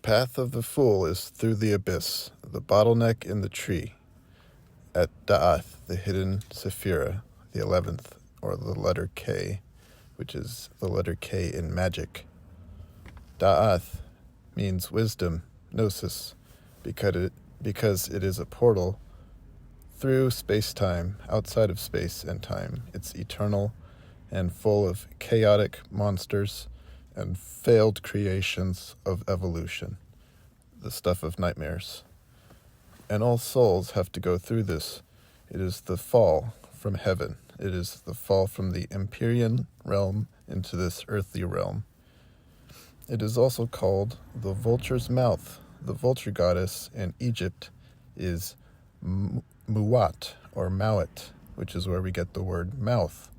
path of the fool is through the abyss, the bottleneck in the tree. At Daath, the hidden Sephira, the 11th, or the letter K, which is the letter K in magic. Daath means wisdom, gnosis, because it is a portal through space-time, outside of space and time. It's eternal and full of chaotic monsters and failed creations of evolution, the stuff of nightmares. And all souls have to go through this. It is the fall from heaven. It is the fall from the Empyrean realm into this earthly realm. It is also called the vulture's mouth. The vulture goddess in Egypt is Muat, or Mawat, which is where we get the word mouth.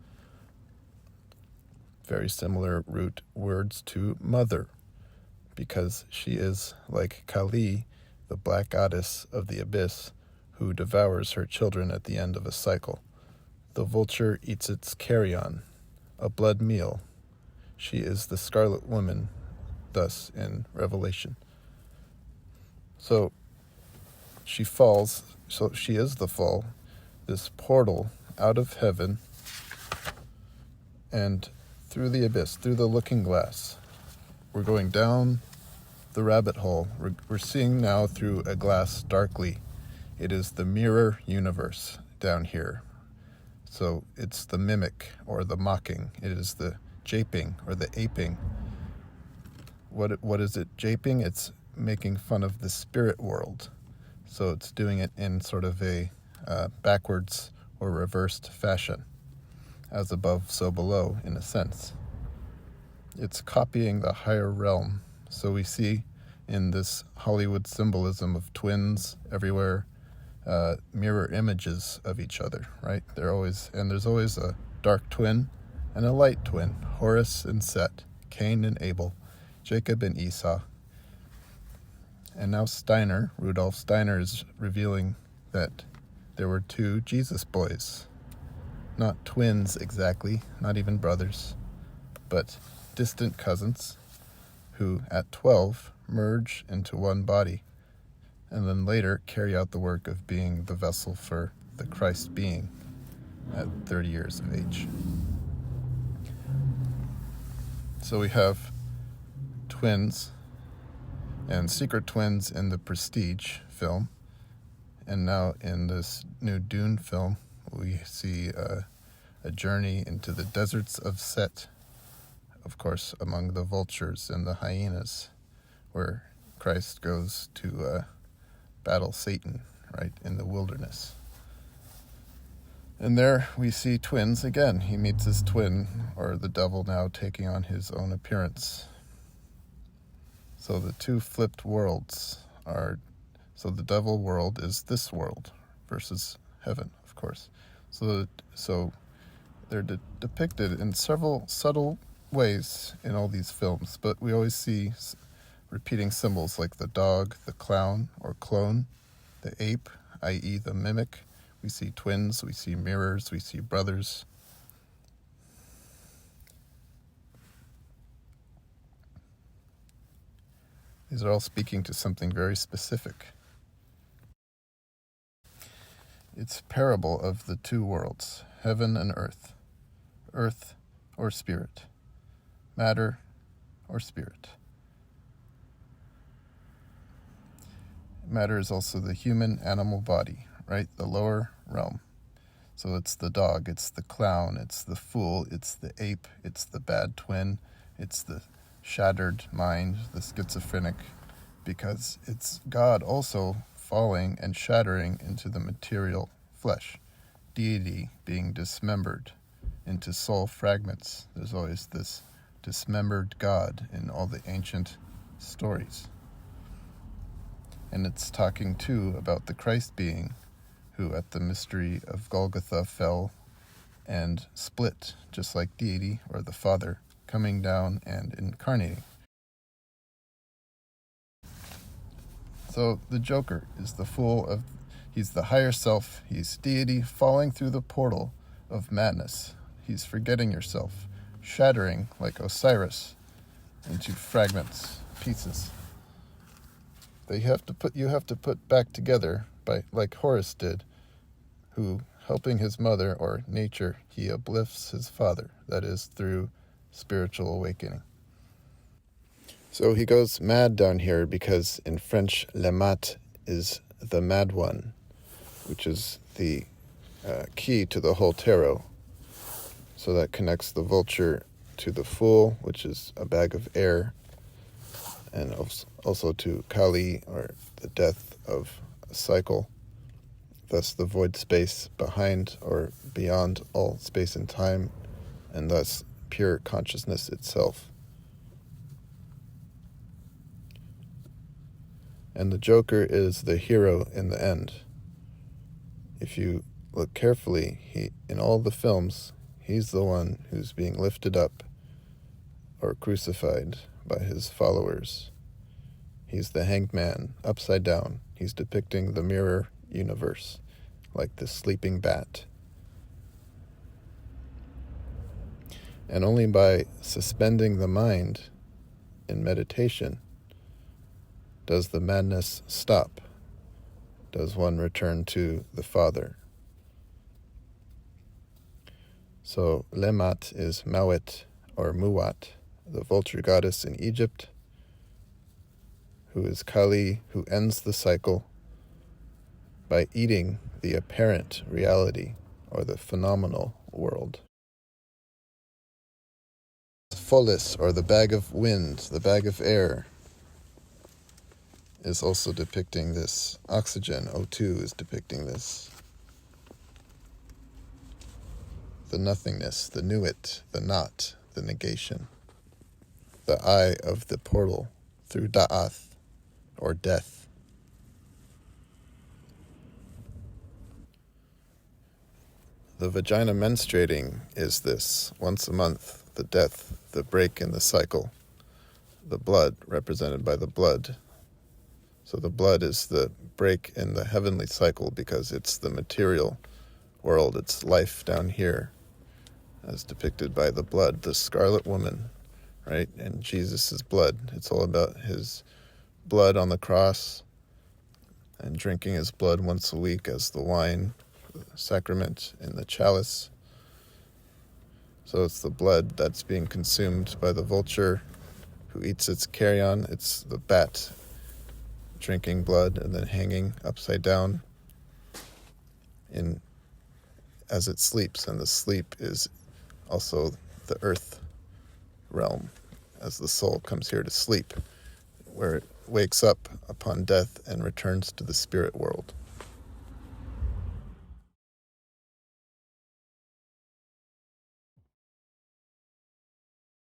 Very similar root words to mother, because she is like Kali, the black goddess of the abyss, who devours her children at the end of a cycle. The vulture eats its carrion, a blood meal. She is the scarlet woman, thus in Revelation. So she falls, so she is the fall, this portal out of heaven and through the abyss, through the looking glass. We're going down the rabbit hole. We're seeing now through a glass darkly. It is the mirror universe down here. So it's the mimic or the mocking. It is the japing or the aping. What is it japing? It's making fun of the spirit world. So it's doing it in sort of a backwards or reversed fashion. As above, so below, in a sense. It's copying the higher realm. So we see in this Hollywood symbolism of twins everywhere, mirror images of each other, right? There's always a dark twin and a light twin, Horus and Set, Cain and Abel, Jacob and Esau. And now Rudolf Steiner is revealing that there were two Jesus boys. Not twins exactly, not even brothers, but distant cousins who at 12 merge into one body and then later carry out the work of being the vessel for the Christ being at 30 years of age. So we have twins and secret twins in the Prestige film, and now in this new Dune film we see a journey into the deserts of Set, of course, among the vultures and the hyenas, where Christ goes to battle Satan, right, in the wilderness. And there we see twins again. He meets his twin, or the devil now taking on his own appearance. So the two flipped worlds are, so the devil world is this world versus heaven, of course. So they're depicted in several subtle ways in all these films, but we always see repeating symbols like the dog, the clown or clone, the ape, i.e. the mimic. We see twins, we see mirrors, we see brothers. These are all speaking to something very specific. It's a parable of the two worlds, heaven and earth or spirit, matter or spirit. Matter is also the human animal body, right? The lower realm. So it's the dog, it's the clown, it's the fool, it's the ape, it's the bad twin, it's the shattered mind, the schizophrenic, because it's God also falling and shattering into the material flesh, deity being dismembered into soul fragments. There's always this dismembered God in all the ancient stories. And it's talking too about the Christ being who at the mystery of Golgotha fell and split, just like deity or the Father coming down and incarnating. So the Joker is the fool he's the higher self, he's deity falling through the portal of madness. He's forgetting yourself, shattering like Osiris into fragments, pieces. that you have to put back together by, like Horus did, who, helping his mother, or nature, he uplifts his father, that is, through spiritual awakening. So he goes mad down here because in French, le mat is the mad one, which is the key to the whole tarot. So that connects the vulture to the fool, which is a bag of air, and also to Kali, or the death of a cycle, thus the void space behind or beyond all space and time, and thus pure consciousness itself. And the Joker is the hero in the end. If you look carefully, in all the films, he's the one who's being lifted up or crucified by his followers. He's the hanged man, upside down. He's depicting the mirror universe, like the sleeping bat. And only by suspending the mind in meditation does the madness stop, does one return to the Father. So Lemat is Mawet, or Muwat, the vulture goddess in Egypt, who is Kali, who ends the cycle by eating the apparent reality, or the phenomenal world. Folis, or the bag of wind, the bag of air, is also depicting this. Oxygen, O2, is depicting this. The nothingness, the nuit, the not, the negation. The eye of the portal through Daath, or death. The vagina menstruating is this, once a month, the death, the break in the cycle. The blood, represented by the blood. So the blood is the break in the heavenly cycle because it's the material world, it's life down here, as depicted by the blood, the scarlet woman, right? And Jesus' blood. It's all about his blood on the cross and drinking his blood once a week as the wine sacrament in the chalice. So it's the blood that's being consumed by the vulture who eats its carrion. It's the bat drinking blood and then hanging upside down as it sleeps, and the sleep is also the earth realm, as the soul comes here to sleep, where it wakes up upon death and returns to the spirit world.